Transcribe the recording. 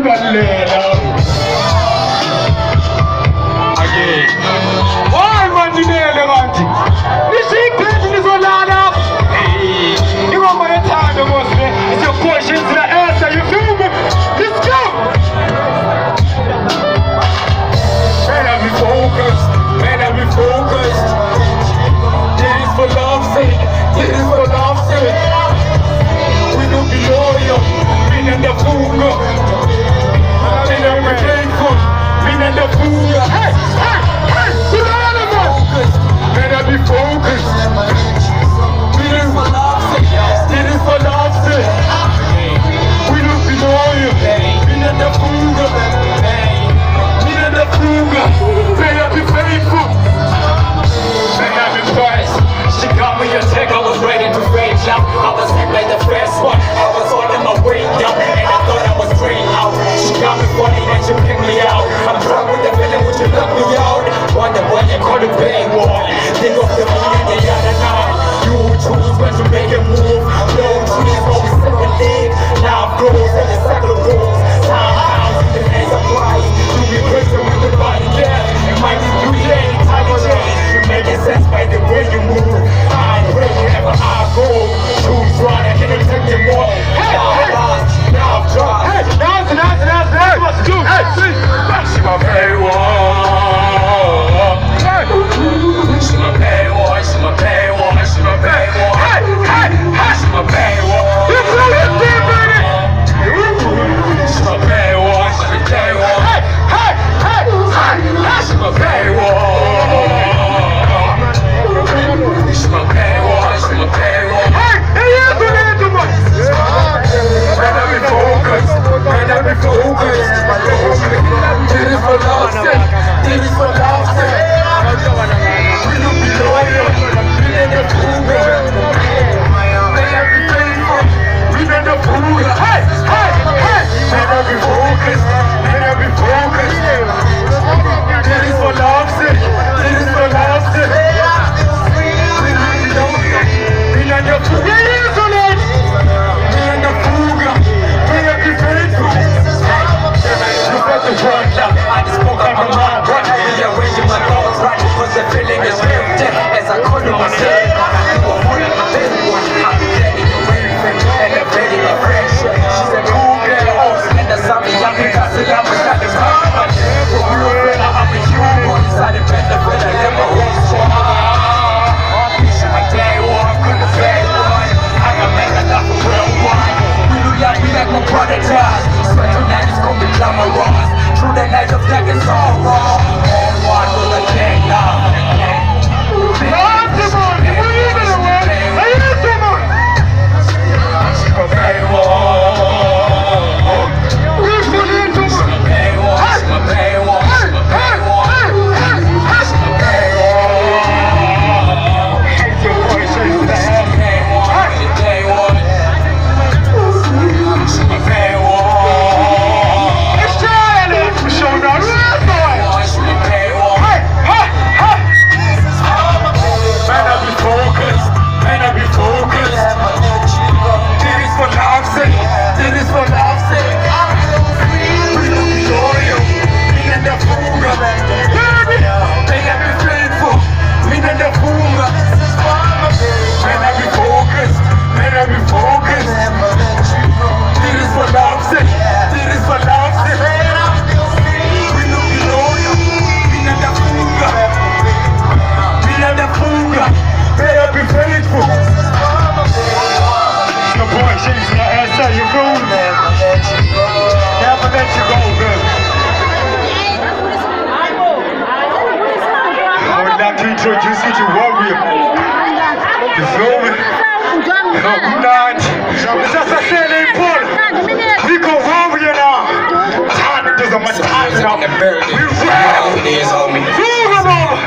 Galera. Again. Why man you there, Levanti? You see painting is all up. Hey, you want my time to watch me? It's your questions to the answer, you feel me? Let's go! Man, I be focused. Man, I be focused. This is for love's sake. This is for love's sake. We don't be loyal. We not the fuga. We not be faithful. We not the fuga. Hey, hey, hey! Put on the focus. Man, I be focused. This is for love's sake. This is for love's sake. We don't be loyal. We not the fuga. We not the fuga. May I be faithful. May I be first. She got me a tag, I was ready to rage out. I was hit like the first one. I was all in my way down, and I thought I was straight out. She got me funny and she picked me out. I'm drunk with the feeling, would you knock me out? Wonder what you call the bang wall. Think of the money and the other night. You choose when to make a move. No trees, always second league. Now goes and the cycle goes. Time out, the hands are bright. You be crazy with the body, yeah. It might be beauty, tiny change. You making sense by the way you move. I pray wherever I go. Choose one, I can't take you more. Hey, now I'm drunk. Hey, now what's to do? Hey, see, she my pay war. She my pay war. She my pay war. She my pay war. Hey, she my pay war. You feel it, baby? She my pay war. She my pay war. Hey, she my pay war. She my pay war. She my pay war. Hey, you do that too much. Man, I be focused. Man, I be focused. This is for love's sake. This is for love's sake. We don't be loyal. We need the fuga. May I be faithful. We need the fuga. Hey. Man, I be focused. Man, I be focused. This is for love's sake. This is for love's sake. We don't be loyal. We need the fuga. I just spoke up my mind, right? Rearranging my thoughts, right? Because the feeling is real dead as I call to myself. You were one of my best ones. I'm getting you everything, elevating my friendship. She's a cool girl, and that's something I'm because I'm a kind of time. But real fella, I'm a human. Inside the bed, the fella, never hold strong. She's my day one, couldn't say one. I can make enough of real one. We do that, we like my brother does. Special night is gonna be glamorous. Through the night of black and sorrow. And one with a king now. Introduce you to warrior. You feel me? Not. It's just a saying, Paul. We go warrior now. Time to do some time now. We rap. Move them over.